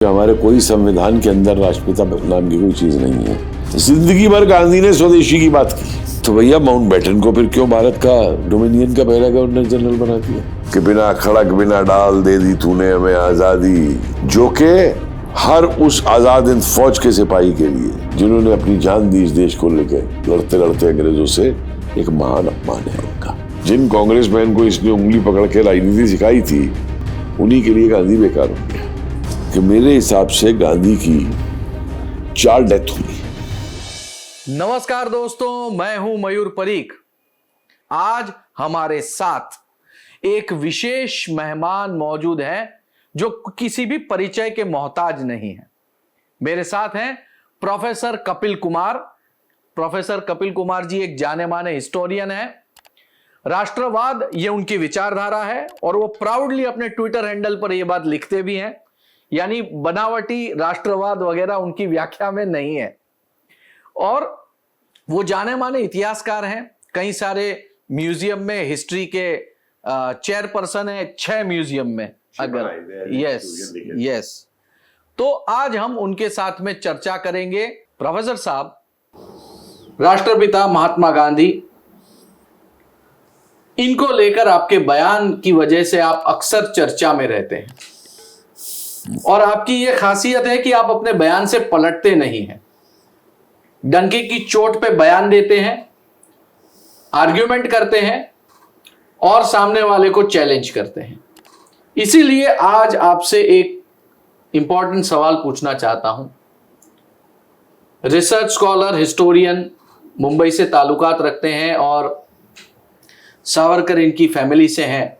हमारे कोई संविधान के अंदर राष्ट्रपिता नाम की कोई चीज नहीं है। जिंदगी भर गांधी ने स्वदेशी की बात की, तो भैया माउंटबेटन को फिर क्यों भारत का डोमिनियन का पहला गवर्नर जनरल बना दिया कि बिना खड़क बिना डाल दे दी तूने हमें आजादी, जो के हर उस आजाद हिंद फौज के सिपाही के लिए जिन्होंने अपनी जान दी इस देश को लेकर लड़ते लड़ते अंग्रेजों से, एक महान अपमान है उनका। जिन कांग्रेसमैन को इसने उंगली पकड़ के राजनीति सिखाई थी, उन्हीं के लिए गांधी बेकार हो गया। कि मेरे हिसाब से गांधी की 4 डेथ हुई। नमस्कार दोस्तों, मैं हूं मयूर परीख। आज हमारे साथ एक विशेष मेहमान मौजूद हैं जो किसी भी परिचय के मोहताज नहीं है। मेरे साथ हैं प्रोफेसर कपिल कुमार। प्रोफेसर कपिल कुमार जी एक जाने माने हिस्टोरियन है। राष्ट्रवाद ये उनकी विचारधारा है और वो प्राउडली अपने ट्विटर हैंडल पर यह बात लिखते भी हैं, यानी बनावटी राष्ट्रवाद वगैरह उनकी व्याख्या में नहीं है। और वो जाने माने इतिहासकार हैं, कई सारे म्यूजियम में हिस्ट्री के चेयरपर्सन है 6 म्यूजियम में। अगर यस तो आज हम उनके साथ में चर्चा करेंगे। प्रोफेसर साहब, राष्ट्रपिता महात्मा गांधी, इनको लेकर आपके बयान की वजह से आप अक्सर चर्चा में रहते हैं और आपकी यह खासियत है कि आप अपने बयान से पलटते नहीं हैं। डंके की चोट पे बयान देते हैं, आर्ग्यूमेंट करते हैं और सामने वाले को चैलेंज करते हैं। इसीलिए आज आपसे एक इंपॉर्टेंट सवाल पूछना चाहता हूं। रिसर्च स्कॉलर, हिस्टोरियन, मुंबई से ताल्लुकात रखते हैं और सावरकर इनकी फैमिली से हैं।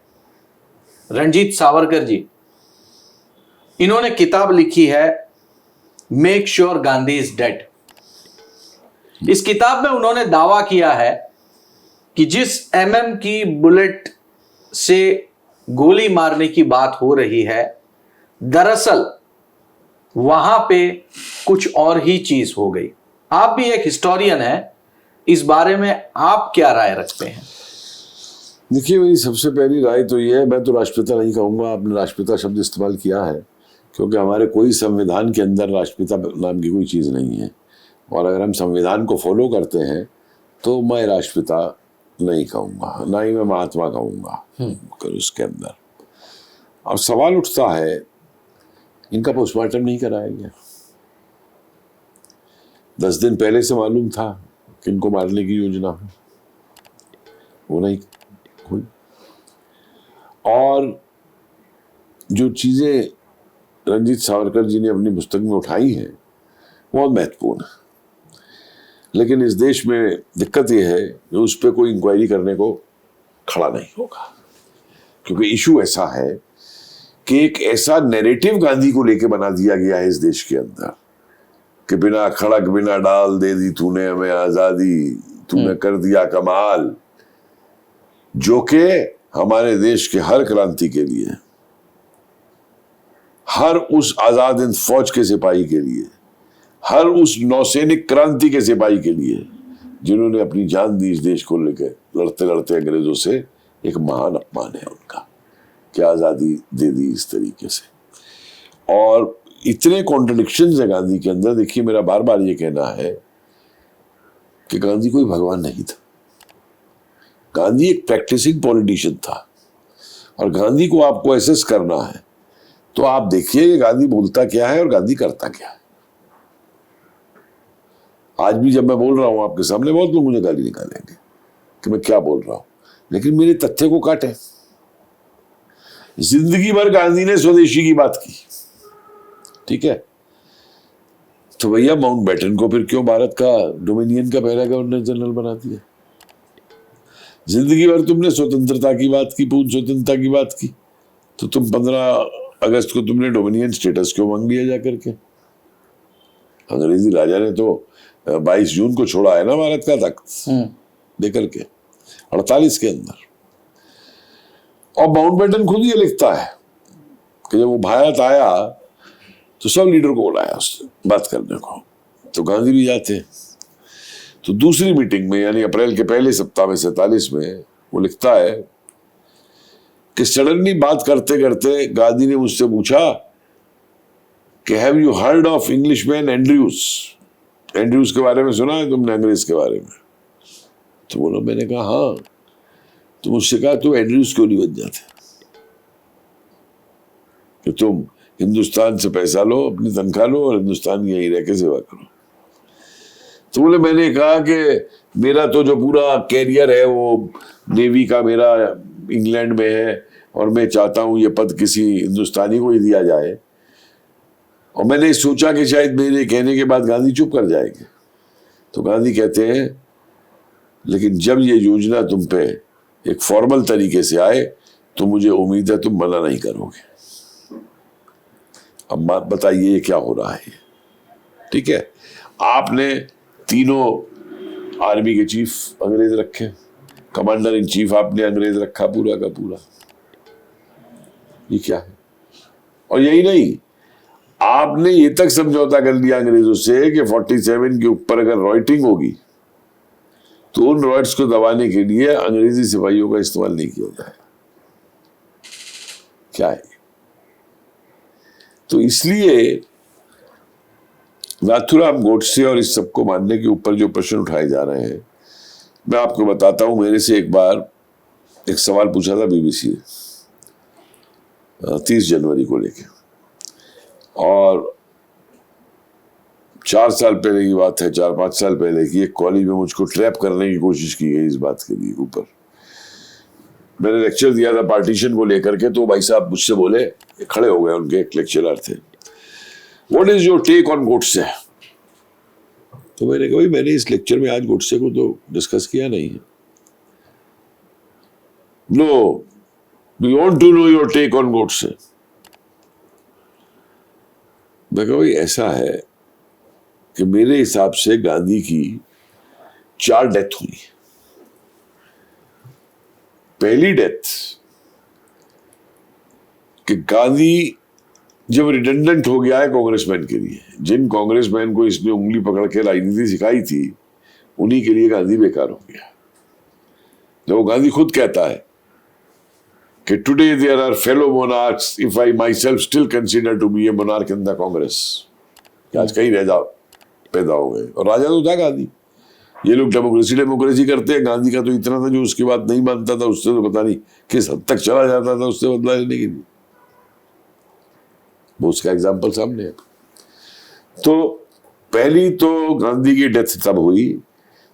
रणजीत सावरकर जी, इन्होंने किताब लिखी है make sure Gandhi is dead. इस किताब में उन्होंने दावा किया है कि जिस एमएम की बुलेट से गोली मारने की बात हो रही है, दरअसल वहां पे कुछ और ही चीज हो गई। आप भी एक हिस्टोरियन हैं, इस बारे में आप क्या राय रखते हैं? देखिए, मेरी सबसे पहली राय तो ये है, मैं तो राष्ट्रपिता नहीं कहूंगा। आपने राष्ट्रपिता शब्द इस्तेमाल किया है क्योंकि हमारे कोई संविधान के अंदर राष्ट्रपिता नाम की कोई चीज़ नहीं है। और अगर हम संविधान को फॉलो करते हैं तो मैं राष्ट्रपिता नहीं कहूँगा, ना ही मैं महात्मा कहूँगा उसके अंदर। अब सवाल उठता है, इनका पोस्टमार्टम नहीं कराया गया। 10 दिन पहले से मालूम था कि इनको मारने की योजना है, वो नहीं हुई। और जो चीज़ें रणजीत सावरकर जी ने अपनी पुस्तक में उठाई हैं बहुत महत्वपूर्ण है, लेकिन इस देश में दिक्कत यह है कि उस पर कोई इंक्वायरी करने को खड़ा नहीं होगा, क्योंकि इशू ऐसा है कि एक ऐसा नैरेटिव गांधी को लेके बना दिया गया है इस देश के अंदर कि बिना खड़क बिना डाल दे दी तूने हमें आजादी, तूने कर दिया कमाल, जो के हमारे देश के हर क्रांति के लिए, हर उस आजाद हिंद फौज के सिपाही के लिए, हर उस नौसैनिक क्रांति के सिपाही के लिए जिन्होंने अपनी जान दी इस देश को लेकर लड़ते लड़ते अंग्रेजों से, एक महान अपमान है उनका कि आजादी दे दी इस तरीके से। और इतने कॉन्ट्रडिक्शंस है गांधी के अंदर। देखिए, मेरा बार बार ये कहना है कि गांधी कोई भगवान नहीं था। गांधी एक प्रैक्टिसिंग पॉलिटिशियन था। और गांधी को आपको एसेस करना है तो आप देखिए कि गांधी बोलता क्या है और गांधी करता क्या है। आज भी जब मैं बोल रहा हूं आपके सामने, बहुत लोग मुझे गाली निकालेंगे कि मैं क्या बोल रहा हूं, लेकिन मेरे तथ्य को काटे। जिंदगी भर गांधी ने स्वदेशी की बात की, ठीक है, तो भैया माउंटबेटन को फिर क्यों भारत का डोमिनियन का पहला गवर्नर जनरल बना दिया? जिंदगी भर तुमने स्वतंत्रता की बात की, पूर्ण स्वतंत्रता की बात की, तो तुम 15 अगस्त को तुमने डोमिनियन स्टेटस क्यों मांग लिया जाकर के? अंग्रेजी राजा ने तो 22 जून को छोड़ा है ना भारत का तख्त देकर के 48 के अंदर। और माउंटबेटन खुद ये लिखता है कि जब वो भारत आया तो सब लीडर को बुलाया उससे बात करने को, तो गांधी भी जाते हैं। तो दूसरी मीटिंग में, यानी अप्रैल के पहले सप्ताह में 47 में, वो लिखता है कि सडनली बात करते करते गांधी ने मुझसे पूछा कि have you heard of Englishman Andrews? Andrews के बारे में सुना है तुमने, अंग्रेज के बारे में? तो बोलो, मैंने कहा हाँ। तो मुझसे कहा तो एंड्रयूज क्यों नहीं बन जाते, कि तुम हिंदुस्तान से पैसा लो, अपनी तनख्वाह लो और हिंदुस्तान की यहीं रह के सेवा करो। तो बोले, मैंने कहा कि मेरा तो जो पूरा कैरियर है वो नेवी का मेरा इंग्लैंड में है और मैं चाहता हूं ये पद किसी हिंदुस्तानी को ही दिया जाए। और मैंने सोचा कि शायद मेरे कहने के बाद गांधी चुप कर जाएंगे। तो गांधी कहते हैं, लेकिन जब ये योजना तुम पे एक फॉर्मल तरीके से आए तो मुझे उम्मीद है तुम मना नहीं करोगे। अब बात बताइए ये क्या हो रहा है? ठीक है, आपने तीनों आर्मी के चीफ अंग्रेज रखे, कमांडर इन चीफ आपने अंग्रेज रखा पूरा का पूरा। ये क्या है? और यही नहीं, आपने ये तक समझौता कर लिया अंग्रेजों से कि 47 के ऊपर अगर रॉयटिंग होगी तो उन रॉयट्स को दबाने के लिए अंग्रेजी सिपाहियों का इस्तेमाल नहीं किया जाए। क्या है? तो इसलिए नाथूराम गोडसे और इस सबको मानने के ऊपर जो प्रश्न उठाए जा रहे हैं, मैं आपको बताता हूं। मेरे से एक बार एक सवाल पूछा था बीबीसी ने 30 जनवरी को लेके, और 4 साल पहले की बात है, 4-5 साल पहले की। एक कॉलेज में मुझको ट्रैप करने की कोशिश की गई इस बात के लिए ऊपर। मैंने लेक्चर दिया था पार्टीशन को लेकर के, तो भाई साहब मुझसे बोले, खड़े हो गए, उनके एक लेक्चरर थे, what is your take on Godse? तो मैंने कहा, भाई मैंने इस लेक्चर में आज गोडसे को तो डिस्कस किया नहीं है। No, we want to know your take on Godse. मैं कहा, भाई ऐसा है कि मेरे हिसाब से गांधी की 4 डेथ हुई। पहली डेथ कि गांधी जब रिडंडेंट हो गया है कांग्रेसमैन के लिए, जिन कांग्रेसमैन को इसने उंगली पकड़ के राजनीति सिखाई थी उन्हीं के लिए गांधी बेकार हो गया। जब वो गांधी खुद कहता है कि today there are fellow monarchs if I myself still consider to be a monarch in the Congress. आज कहीं रह जाओ पैदा हो गए, और राजा तो था गांधी। ये लोग डेमोक्रेसी करते हैं, गांधी का तो इतना था जो उसकी बात नहीं मानता था उससे तो पता नहीं किस हद तक चला जाता था उससे बदला लेने के लिए। वो उसका एग्जाम्पल सामने है। तो पहली तो गांधी की डेथ तब हुई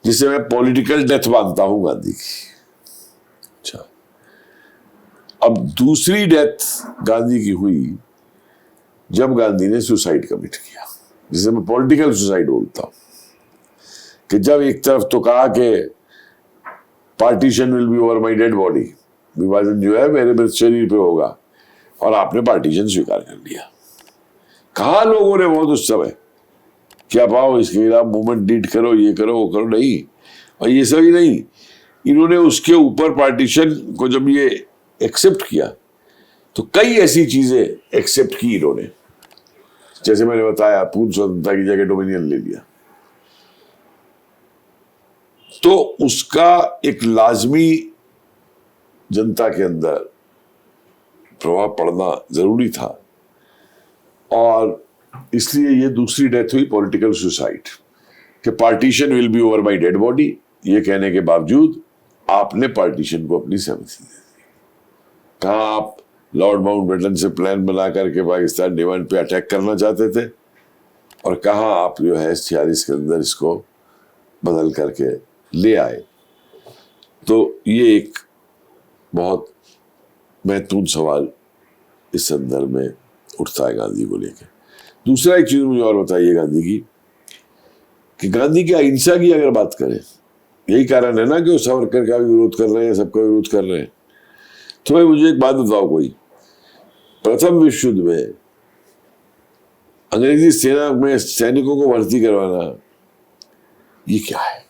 जिसे मैं पॉलिटिकल डेथ मानता हूं गांधी की। अच्छा, अब दूसरी डेथ गांधी की हुई जब गांधी ने सुसाइड कमिट किया, जिसे मैं पॉलिटिकल सुसाइड बोलता हूं। कि जब एक तरफ तो कहा कि partition will be over my dead body, विभाजन जो है मेरे मृत शरीर पे होगा, और आपने पार्टीशन स्वीकार कर लिया। कहा लोगों ने बहुत उस समय क्या पाओ इसके खिलाफ मूवमेंट लीड करो, ये करो वो करो, नहीं। और ये सभी नहीं, इन्होंने उसके ऊपर पार्टीशन को जब ये एक्सेप्ट किया तो कई ऐसी चीजें एक्सेप्ट की इन्होंने, जैसे मैंने बताया पूर्ण स्वतंत्रता की जगह डोमिनियन ले लिया। तो उसका एक लाजमी जनता के अंदर प्रभाव पड़ना जरूरी था, और इसलिए ये दूसरी डेथ हुई पॉलिटिकल सुसाइड कि partition will be over my dead body. ये कहने के बावजूद आपने पार्टीशन को अपनी सहमति दे दी। कहा आप लॉर्ड माउंटबेटन से प्लान बना करके पाकिस्तान डिमांड पे अटैक करना चाहते थे, और कहा आप जो है 46 के अंदर इसको बदल करके ले आए। तो ये एक बहुत महत्वपूर्ण सवाल इस संदर्भ में उठता है गांधी को लेकर। दूसरा एक चीज मुझे और बताइए गांधी की, कि गांधी की अहिंसा की अगर बात करें, यही कारण है ना कि वो सावरकर का भी विरोध कर रहे हैं, सबका विरोध कर रहे हैं। तो भाई मुझे एक बात बताओ, कोई प्रथम विश्व युद्ध में अंग्रेजी सेना में सैनिकों को भर्ती करवाना, ये क्या है?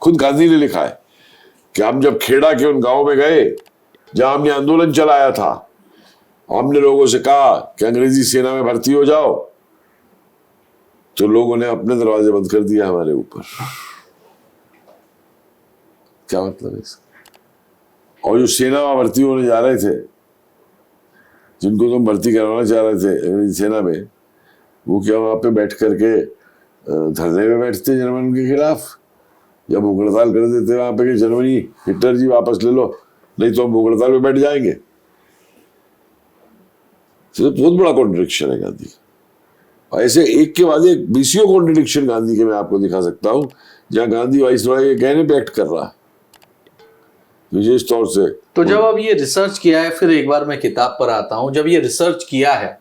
खुद गांधी ने लिखा है कि हम जब खेड़ा के उन गांवों में गए जहां हमने आंदोलन चलाया था, हमने लोगों से कहा कि अंग्रेजी सेना में भर्ती हो जाओ, तो लोगों ने अपने दरवाजे बंद कर दिया हमारे ऊपर। क्या मतलब है इसका? और जो सेना में भर्ती होने जा रहे थे जिनको तुम भर्ती करवाना चाह रहे थे सेना में, वो क्या वहां पे बैठ करके धरने में बैठते जर्मन के खिलाफ, या भूख हड़ताल कर देते वहां पे कि जर्मनी हिटलर जी वापस ले लो, नहीं तो हम भूख हड़ताल में बैठ जाएंगे। तो बहुत बड़ा कॉन्ट्रडिक्शन है गांधी का। ऐसे एक के बाद एक 20 कॉन्ट्रडिक्शन गांधी के मैं आपको दिखा सकता हूं, जहां गांधी वाइसरॉय के कहने पे एक्ट कर रहा है विशेष तौर से। तो जब अब ये रिसर्च किया है, फिर एक बार मैं किताब पर आता हूं, जब ये रिसर्च किया है,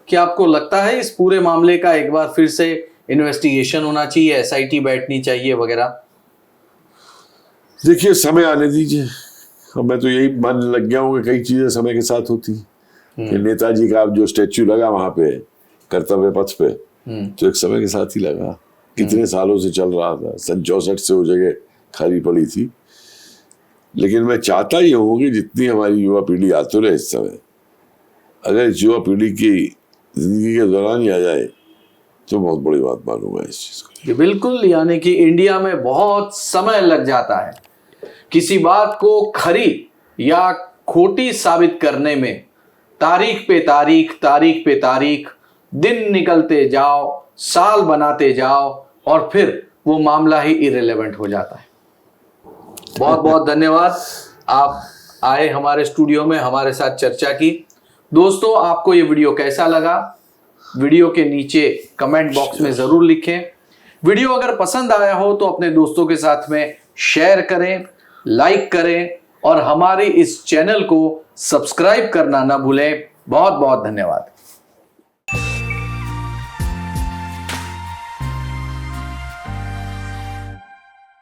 क्या आपको लगता है इस पूरे मामले का एक बार फिर से इन्वेस्टिगेशन होना चाहिए, एसआईटी बैठनी चाहिए वगैरह? देखिए समय आने दीजिए। अब मैं तो यही मानने लग गया हूँ कि कई चीजें समय के साथ होती हैं। कि नेताजी का जो स्टेच्यू लगा वहां पे कर्तव्य पथ पे, तो एक समय के साथ ही लगा, कितने सालों से चल रहा था, सन 64 से वो जगह खाली पड़ी थी। लेकिन मैं चाहता ही हूँ कि जितनी हमारी युवा पीढ़ी आतुर है इस समय, अगर इस युवा पीढ़ी की जिंदगी के दौरान ही आ जाए तो बहुत बड़ी बात मानूंगा इस चीज को। बिल्कुल, यानी कि इंडिया में बहुत समय लग जाता है किसी बात को खरी या खोटी साबित करने में। तारीख पे तारीख, तारीख पे तारीख, दिन निकलते जाओ, साल बनाते जाओ, और फिर वो मामला ही इरेलेवेंट हो जाता है। बहुत बहुत धन्यवाद, आप आए हमारे स्टूडियो में, हमारे साथ चर्चा की। दोस्तों, आपको ये वीडियो कैसा लगा, वीडियो के नीचे कमेंट बॉक्स में जरूर लिखें। वीडियो अगर पसंद आया हो तो अपने दोस्तों के साथ में शेयर करें, लाइक करें, और हमारे इस चैनल को सब्सक्राइब करना ना भूलें। बहुत बहुत धन्यवाद।